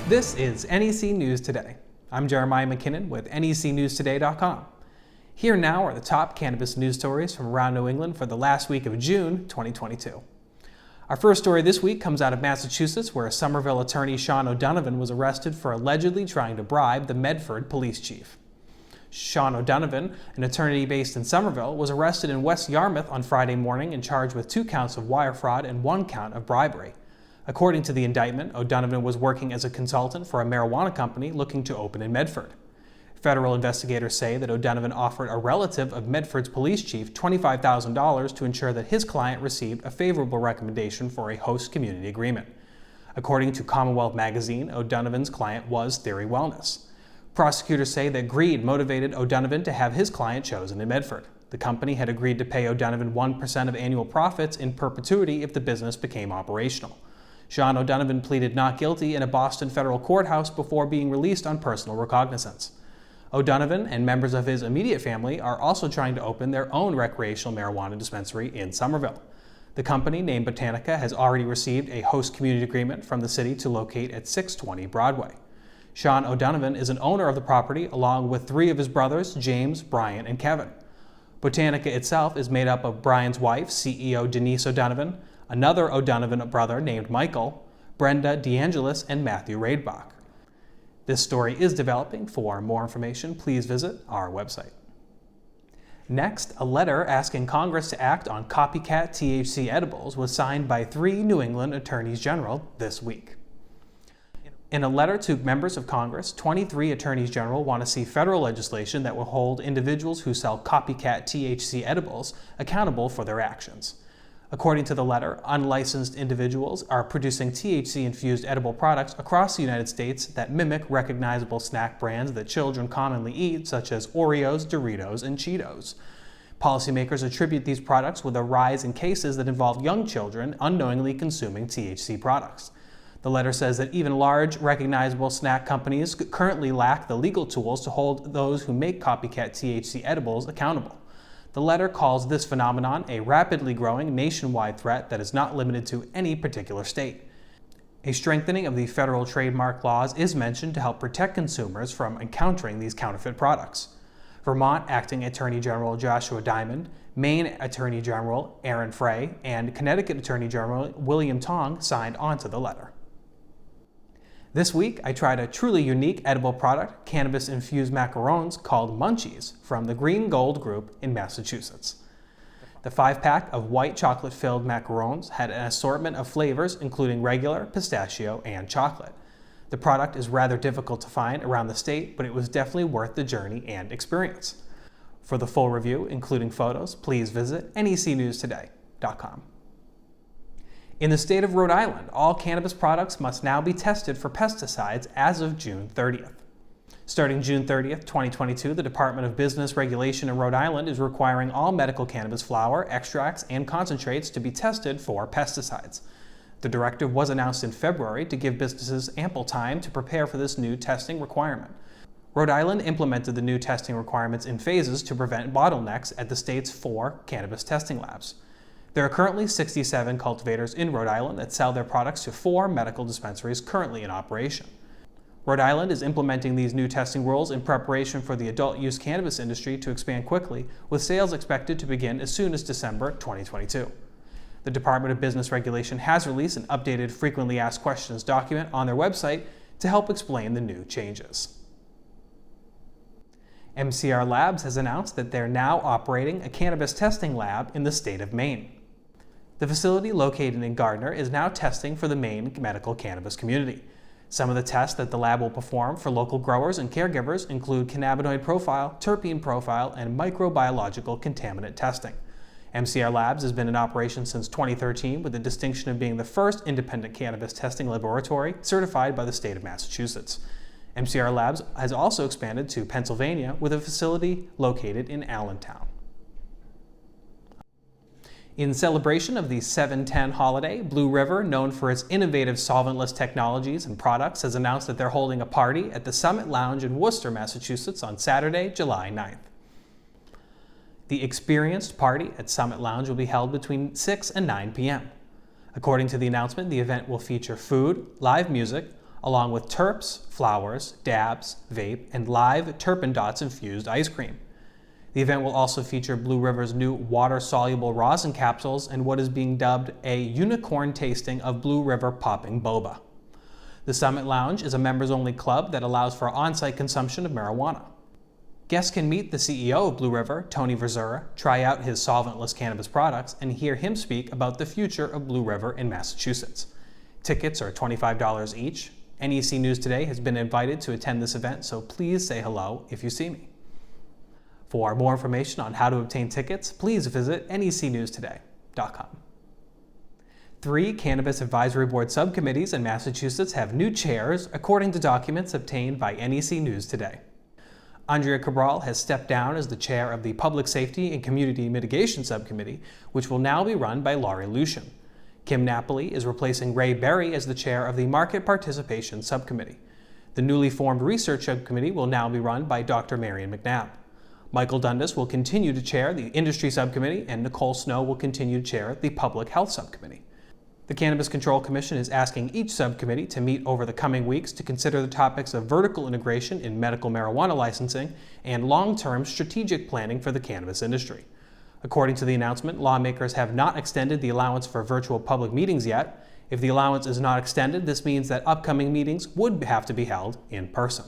This is NEC News Today. I'm Jeremiah McKinnon with NECNewsToday.com. Here now are the top cannabis news stories from around New England for the last week of June 2022. Our first story this week comes out of Massachusetts, where Somerville attorney Sean O'Donovan was arrested for allegedly trying to bribe the Medford police chief. Sean O'Donovan, an attorney based in Somerville, was arrested in West Yarmouth on Friday morning and charged with 2 counts of wire fraud and 1 count of bribery. According to the indictment, O'Donovan was working as a consultant for a marijuana company looking to open in Medford. Federal investigators say that O'Donovan offered a relative of Medford's police chief $25,000 to ensure that his client received a favorable recommendation for a host community agreement. According to Commonwealth magazine, O'Donovan's client was Theory Wellness. Prosecutors say that greed motivated O'Donovan to have his client chosen in Medford. The company had agreed to pay O'Donovan 1% of annual profits in perpetuity if the business became operational. Sean O'Donovan pleaded not guilty in a Boston federal courthouse before being released on personal recognizance. O'Donovan and members of his immediate family are also trying to open their own recreational marijuana dispensary in Somerville. The company, named Botanica, has already received a host community agreement from the city to locate at 620 Broadway. Sean O'Donovan is an owner of the property along with 3 of his brothers, James, Brian, and Kevin. Botanica itself is made up of Brian's wife, CEO Denise O'Donovan, another O'Donovan brother named Michael, Brenda DeAngelis, and Matthew Raidbach. This story is developing. For more information, please visit our website. Next, a letter asking Congress to act on copycat THC edibles was signed by 3 New England attorneys general this week. In a letter to members of Congress, 23 attorneys general want to see federal legislation that will hold individuals who sell copycat THC edibles accountable for their actions. According to the letter, unlicensed individuals are producing THC-infused edible products across the United States that mimic recognizable snack brands that children commonly eat, such as Oreos, Doritos, and Cheetos. Policymakers attribute these products with a rise in cases that involve young children unknowingly consuming THC products. The letter says that even large, recognizable snack companies currently lack the legal tools to hold those who make copycat THC edibles accountable. The letter calls this phenomenon a rapidly growing nationwide threat that is not limited to any particular state. A strengthening of the federal trademark laws is mentioned to help protect consumers from encountering these counterfeit products. Vermont Acting Attorney General Joshua Diamond, Maine Attorney General Aaron Frey, and Connecticut Attorney General William Tong signed onto the letter. This week, I tried a truly unique edible product, cannabis-infused macarons called Munchèas from the Green Gold Group in Massachusetts. The 5-pack of white chocolate-filled macarons had an assortment of flavors including regular, pistachio, and chocolate. The product is rather difficult to find around the state, but it was definitely worth the journey and experience. For the full review, including photos, please visit NECNewsToday.com. In the state of Rhode Island, all cannabis products must now be tested for pesticides as of June 30th. Starting June 30th, 2022, the Department of Business Regulation in Rhode Island is requiring all medical cannabis flower, extracts, and concentrates to be tested for pesticides. The directive was announced in February to give businesses ample time to prepare for this new testing requirement. Rhode Island implemented the new testing requirements in phases to prevent bottlenecks at the state's 4 cannabis testing labs. There are currently 67 cultivators in Rhode Island that sell their products to 4 medical dispensaries currently in operation. Rhode Island is implementing these new testing rules in preparation for the adult-use cannabis industry to expand quickly, with sales expected to begin as soon as December 2022. The Department of Business Regulation has released an updated frequently asked questions document on their website to help explain the new changes. MCR Labs has announced that they're now operating a cannabis testing lab in the state of Maine. The facility, located in Gardner, is now testing for the Maine medical cannabis community. Some of the tests that the lab will perform for local growers and caregivers include cannabinoid profile, terpene profile, and microbiological contaminant testing. MCR Labs has been in operation since 2013 with the distinction of being the first independent cannabis testing laboratory certified by the state of Massachusetts. MCR Labs has also expanded to Pennsylvania with a facility located in Allentown. In celebration of the 7/10 holiday, Blue River, known for its innovative solventless technologies and products, has announced that they're holding a party at the Summit Lounge in Worcester, Massachusetts on Saturday, July 9th. The Experienced Party at Summit Lounge will be held between 6 and 9 p.m. According to the announcement, the event will feature food, live music, along with terps, flowers, dabs, vape, and live Turpin Dots infused ice cream. The event will also feature Blue River's new water-soluble rosin capsules and what is being dubbed a unicorn tasting of Blue River popping boba. The Summit Lounge is a members-only club that allows for on-site consumption of marijuana. Guests can meet the CEO of Blue River, Tony Verzura, try out his solventless cannabis products, and hear him speak about the future of Blue River in Massachusetts. Tickets are $25 each. NEC News Today has been invited to attend this event, so please say hello if you see me. For more information on how to obtain tickets, please visit necnewstoday.com. 3 Cannabis Advisory Board subcommittees in Massachusetts have new chairs, according to documents obtained by NEC News Today. Andrea Cabral has stepped down as the chair of the Public Safety and Community Mitigation Subcommittee, which will now be run by Laurie Lucian. Kim Napoli is replacing Ray Berry as the chair of the Market Participation Subcommittee. The newly formed Research Subcommittee will now be run by Dr. Marion McNabb. Michael Dundas will continue to chair the Industry Subcommittee, and Nicole Snow will continue to chair the Public Health Subcommittee. The Cannabis Control Commission is asking each subcommittee to meet over the coming weeks to consider the topics of vertical integration in medical marijuana licensing and long-term strategic planning for the cannabis industry. According to the announcement, lawmakers have not extended the allowance for virtual public meetings yet. If the allowance is not extended, this means that upcoming meetings would have to be held in person.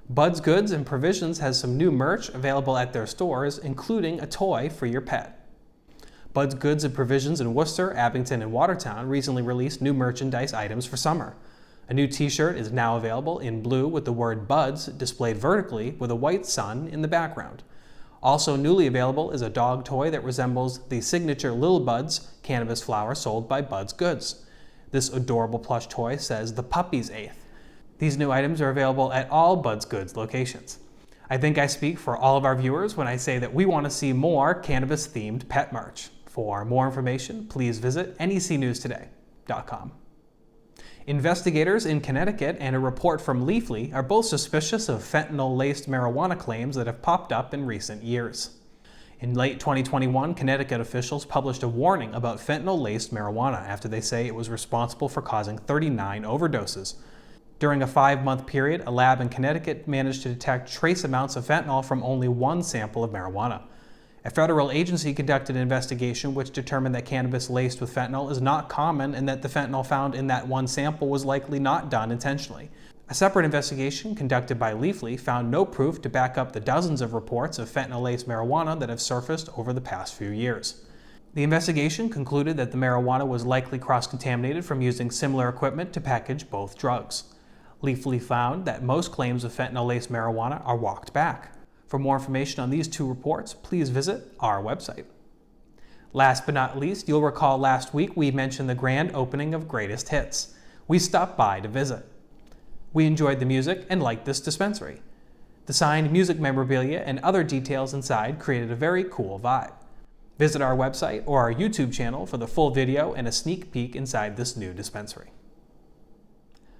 Bud's Goods and Provisions has some new merch available at their stores, including a toy for your pet. Bud's Goods and Provisions in Worcester, Abington, and Watertown recently released new merchandise items for summer. A new t-shirt is now available in blue with the word Buds displayed vertically with a white sun in the background. Also newly available is a dog toy that resembles the signature Lil Buds cannabis flower sold by Bud's Goods. This adorable plush toy says the puppy's eighth. These new items are available at all Bud's Goods locations. I think I speak for all of our viewers when I say that we want to see more cannabis-themed pet merch. For more information, please visit necnewstoday.com. Investigators in Connecticut and a report from Leafly are both suspicious of fentanyl-laced marijuana claims that have popped up in recent years. In late 2021, Connecticut officials published a warning about fentanyl-laced marijuana after they say it was responsible for causing 39 overdoses. During a 5-month period, a lab in Connecticut managed to detect trace amounts of fentanyl from only one sample of marijuana. A federal agency conducted an investigation which determined that cannabis laced with fentanyl is not common and that the fentanyl found in that one sample was likely not done intentionally. A separate investigation conducted by Leafly found no proof to back up the dozens of reports of fentanyl-laced marijuana that have surfaced over the past few years. The investigation concluded that the marijuana was likely cross-contaminated from using similar equipment to package both drugs. Leafly found that most claims of fentanyl-laced marijuana are walked back. For more information on these 2 reports, please visit our website. Last but not least, you'll recall last week we mentioned the grand opening of Greatest Hits. We stopped by to visit. We enjoyed the music and liked this dispensary. The signed music memorabilia and other details inside created a very cool vibe. Visit our website or our YouTube channel for the full video and a sneak peek inside this new dispensary.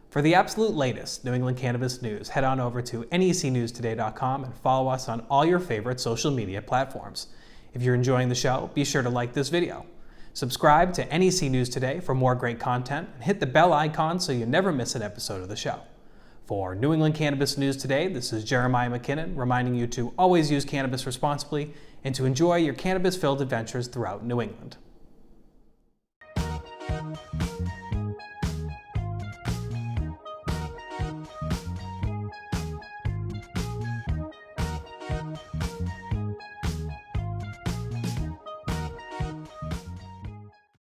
For the absolute latest New England Cannabis News, head on over to necnewstoday.com and follow us on all your favorite social media platforms. If you're enjoying the show, be sure to like this video. Subscribe to NEC News Today for more great content and hit the bell icon so you never miss an episode of the show. For New England Cannabis News Today, this is Jeremiah McKinnon reminding you to always use cannabis responsibly and to enjoy your cannabis-filled adventures throughout New England.